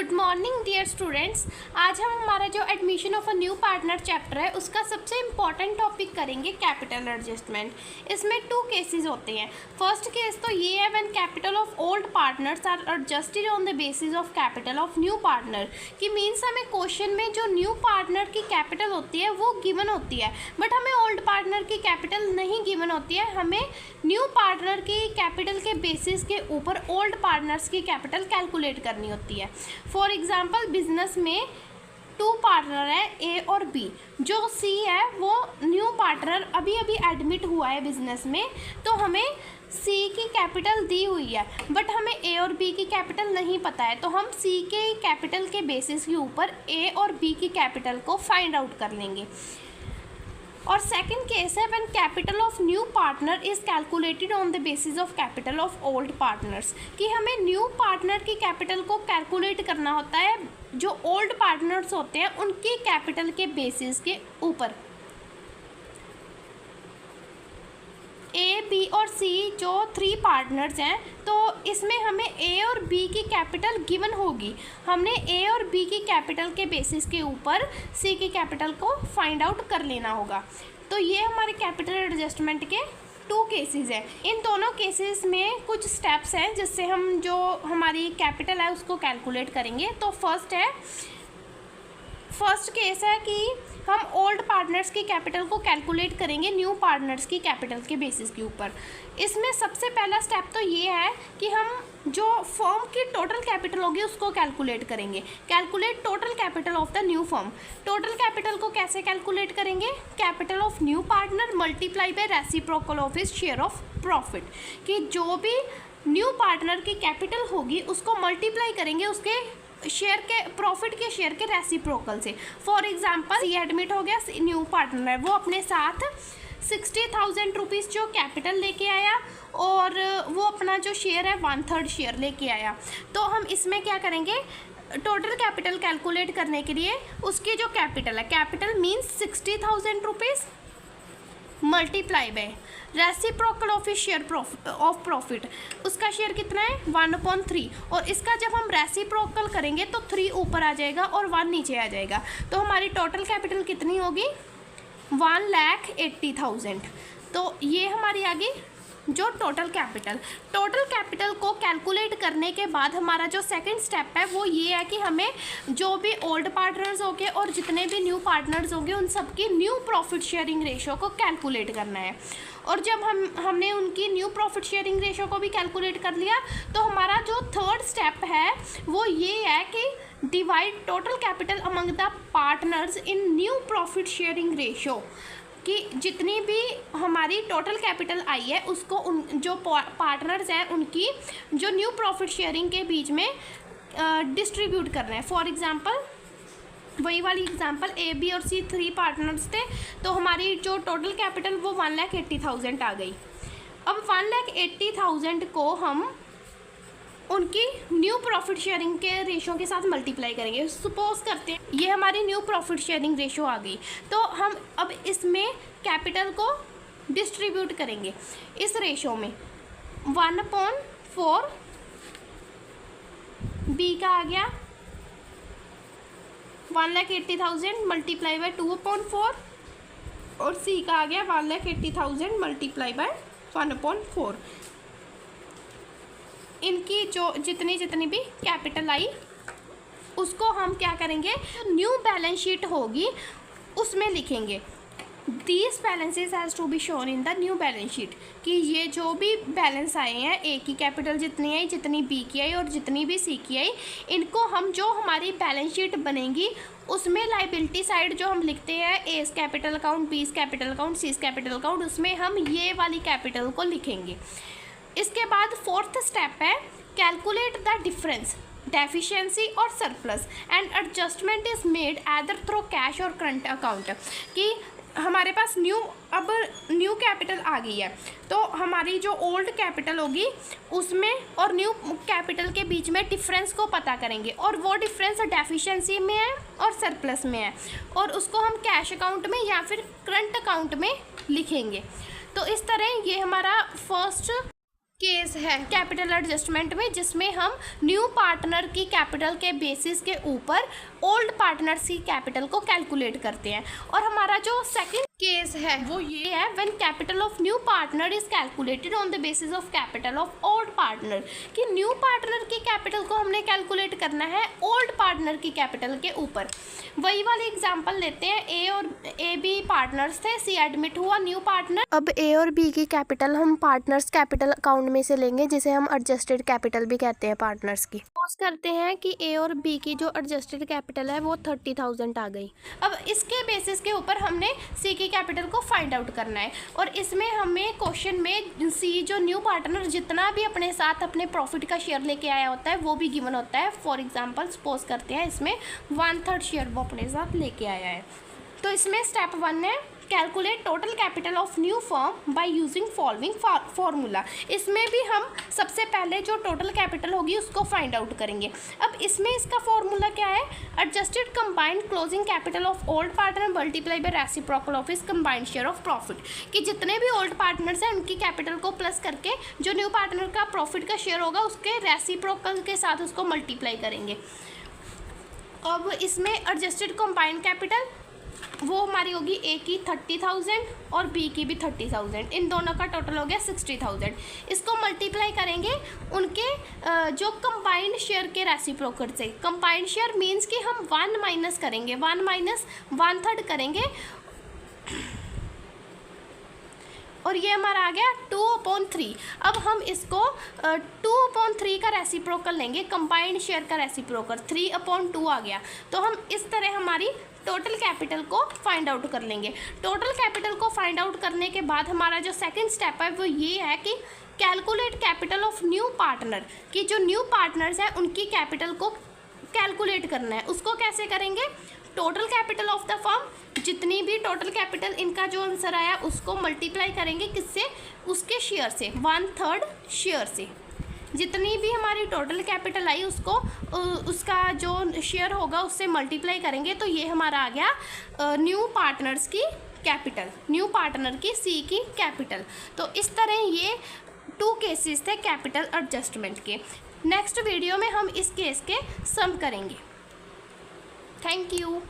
Good morning dear students. आज हम हमारा जो admission of a new partner chapter है उसका सबसे इम्पॉर्टेंट टॉपिक करेंगे कैपिटल एडजस्टमेंट। इसमें 2 केसेस होते हैं। फर्स्ट केस तो ये है when capital of old partners are adjusted on the basis of capital of new partner. कि मीन्स हमें क्वेश्चन में जो न्यू पार्टनर की कैपिटल होती है वो गिवन होती है, बट हमें ओल्ड पार्टनर की कैपिटल नहीं गिवन होती है। हमें न्यू पार्टनर की कैपिटल के बेसिस के ऊपर ओल्ड पार्टनर्स की कैपिटल कैलकुलेट करनी होती है। फॉर एग्जांपल बिजनेस में 2 पार्टनर है ए और बी। जो सी है वो न्यू पार्टनर अभी अभी एडमिट हुआ है बिजनेस में, तो हमें सी की कैपिटल दी हुई है, बट हमें ए और बी की कैपिटल नहीं पता है, तो हम सी के कैपिटल के बेसिस के ऊपर ए और बी की कैपिटल को फाइंड आउट कर लेंगे। और सेकंड केस है when capital of new partner is calculated on the basis of capital of old partners. कि हमें न्यू पार्टनर की कैपिटल को कैलकुलेट करना होता है जो ओल्ड पार्टनर्स होते हैं उनकी कैपिटल के बेसिस के ऊपर। ए बी और सी जो 3 पार्टनर्स हैं, तो इसमें हमें ए और बी की कैपिटल गिवन होगी। हमने ए और बी की कैपिटल के बेसिस के ऊपर सी की कैपिटल को फाइंड आउट कर लेना होगा। तो ये हमारे कैपिटल एडजस्टमेंट के 2 केसेस हैं। इन दोनों केसेस में कुछ स्टेप्स हैं जिससे हम जो हमारी कैपिटल है उसको कैलकुलेट करेंगे। तो फर्स्ट केस है कि हम ओल्ड पार्टनर्स की कैपिटल को कैलकुलेट करेंगे न्यू पार्टनर्स की कैपिटल के बेसिस के ऊपर। इसमें सबसे पहला स्टेप तो ये है कि हम जो फर्म की टोटल कैपिटल होगी उसको कैलकुलेट करेंगे। Calculate total capital of the new firm. Total capital को कैसे कैलकुलेट करेंगे? Capital of new partner multiply by reciprocal of his share of profit. कि जो भी न्यू पार्टनर की कैपिटल होगी उसको मल्टीप्लाई करेंगे उसके शेयर के प्रॉफिट के शेयर के रेसिप्रोकल से। फॉर एग्जांपल ये एडमिट हो गया, न्यू पार्टनर है, वो अपने साथ 60,000 रुपीज़ जो कैपिटल लेके आया और वो अपना जो शेयर है 1/3 शेयर लेके आया। तो हम इसमें क्या करेंगे, टोटल कैपिटल कैलकुलेट करने के लिए उसकी जो कैपिटल है, capital means 60,000 rupees multiply by reciprocal of share of profit. उसका शेयर कितना है 1/3, और इसका जब हम रेसिप्रोकल करेंगे तो 3 ऊपर आ जाएगा और 1 नीचे आ जाएगा। तो हमारी टोटल कैपिटल कितनी होगी 1,80,000। तो ये हमारी आ गई जो टोटल कैपिटल को कैलकुलेट करने के बाद हमारा जो सेकंड स्टेप है वो ये है कि हमें जो भी ओल्ड पार्टनर्स होंगे और जितने भी न्यू पार्टनर्स होंगे उन सबकी न्यू प्रॉफिट शेयरिंग रेशो को कैलकुलेट करना है। और जब हमने उनकी न्यू प्रॉफिट शेयरिंग रेशो को भी कैलकुलेट कर लिया तो हमारा जो थर्ड स्टेप है वो ये है कि divide total capital among the partners in new profit sharing ratio. कि जितनी भी हमारी टोटल कैपिटल आई है उसको उन जो पार्टनर्स हैं उनकी जो न्यू प्रॉफिट शेयरिंग के बीच में डिस्ट्रीब्यूट करना है। फॉर एग्जांपल वही वाली एग्जांपल ए बी और सी 3 पार्टनर्स थे, तो हमारी जो टोटल कैपिटल वो 1,80,000 आ गई। अब 1,80,000 को हम उनकी न्यू प्रॉफिट शेयरिंग के रेशो के साथ मल्टीप्लाई करेंगे। सपोज करते हैं ये हमारी न्यू प्रॉफिट शेयरिंग रेशो आ गई, तो हम अब इसमें कैपिटल को डिस्ट्रीब्यूट करेंगे इस रेशो में। 1/4 बी का आ गया 1,80,000 मल्टीप्लाई बाय 2/4 और सी का आ गया 1,80,000 मल्टीप्लाई बाय 1/4। इनकी जो जितनी भी कैपिटल आई उसको हम क्या करेंगे, न्यू बैलेंस शीट होगी उसमें लिखेंगे। These balances has to be shown in the new balance sheet. कि ये जो भी बैलेंस आए हैं, ए की कैपिटल जितनी आई, जितनी बी की आई और जितनी भी सी की आई, इनको हम जो हमारी बैलेंस शीट बनेगी उसमें लाइबिलिटी साइड जो हम लिखते हैं S capital account, B's capital account, C's capital account, उसमें हम ये वाली कैपिटल को लिखेंगे। इसके बाद फोर्थ स्टेप है कैलकुलेट द डिफरेंस, डेफिशिएंसी और surplus and adjustment is made either through cash और करंट अकाउंट। कि हमारे पास न्यू कैपिटल आ गई है, तो हमारी जो ओल्ड कैपिटल होगी उसमें और न्यू कैपिटल के बीच में डिफरेंस को पता करेंगे, और वो डिफरेंस डेफिशिएंसी में है और सरप्लस में है, और उसको हम कैश अकाउंट में या फिर करंट अकाउंट में लिखेंगे। तो इस तरह ये हमारा फर्स्ट केस है कैपिटल एडजस्टमेंट में, जिसमें हम न्यू पार्टनर की कैपिटल के बेसिस के ऊपर ओल्ड पार्टनर्स की कैपिटल को कैलकुलेट करते हैं। और हमारा जो सेकंड केस है वो ये है, when capital of new partner is calculated on the basis of capital of old partner, कि न्यू पार्टनर की कैपिटल को हमने कैलकुलेट करना है ओल्ड पार्टनर की कैपिटल के ऊपर। वही वाली एग्जांपल लेते हैं, ए और ए बी पार्टनर्स थे, सी एडमिट हुआ न्यू पार्टनर। अब ए और बी की कैपिटल हम पार्टनर्स कैपिटल अकाउंट में से लेंगे, जिसे हम एडजस्टेड कैपिटल भी कहते हैं पार्टनर्स की। सपोज करते हैं कि ए और बी की जो एडजस्टेड कैपिटल है वो 30,000 आ गई। अब इसके बेसिस के ऊपर हमने सी की कैपिटल को फाइंड आउट करना है, और इसमें हमें क्वेश्चन में सी जो न्यू पार्टनर जितना भी अपने साथ अपने प्रॉफिट का शेयर लेके आया होता है वो भी गिवन होता है। फॉर एग्जांपल सपोज करते हैं इसमें 1/3 शेयर वो अपने साथ लेके आया है। तो इसमें स्टेप 1 है calculate total capital of new firm by using following formula. इसमें भी हम सबसे पहले जो टोटल कैपिटल होगी उसको फाइंड आउट करेंगे। अब इसमें इसका फॉर्मूला क्या है, adjusted combined closing capital of old partner multiply by reciprocal of his combined share of profit, कि जितने भी ओल्ड पार्टनर्स हैं उनकी कैपिटल को प्लस करके जो न्यू पार्टनर का प्रॉफिट का शेयर होगा उसके रेसिप्रोकल के साथ उसको मल्टीप्लाई करेंगे। अब इसमें एडजस्टेड कंबाइंड कैपिटल वो हमारी होगी ए की 30,000 और बी की भी 30,000, इन दोनों का टोटल हो गया 60,000। इसको मल्टीप्लाई करेंगे उनके जो कंबाइंड शेयर के रेसिप्रोकल से। कंबाइंड शेयर मीन्स कि हम 1 माइनस करेंगे, 1 माइनस 1/3 करेंगे, और ये हमारा आ गया 2/3। अब हम इसको 2/3 का रेसिप्रोकल लेंगे, कंबाइंड शेयर का रेसिप्रोकल 3/2 आ गया। तो हम इस तरह हमारी टोटल कैपिटल को फाइंड आउट कर लेंगे। टोटल कैपिटल को फाइंड आउट करने के बाद हमारा जो सेकंड स्टेप है वो ये है कि calculate capital of new partner, कि जो न्यू पार्टनर्स हैं उनकी कैपिटल को कैलकुलेट करना है। उसको कैसे करेंगे, total capital of the firm, जितनी भी टोटल कैपिटल इनका जो आंसर आया उसको मल्टीप्लाई करेंगे किससे, उसके शेयर से, 1/3 शेयर से। जितनी भी हमारी टोटल कैपिटल आई उसको उसका जो शेयर होगा उससे मल्टीप्लाई करेंगे। तो ये हमारा आ गया न्यू पार्टनर्स की कैपिटल, न्यू पार्टनर की सी की कैपिटल। तो इस तरह ये 2 केसेस थे कैपिटल एडजस्टमेंट के। नेक्स्ट वीडियो में हम इस केस के सम करेंगे। Thank you.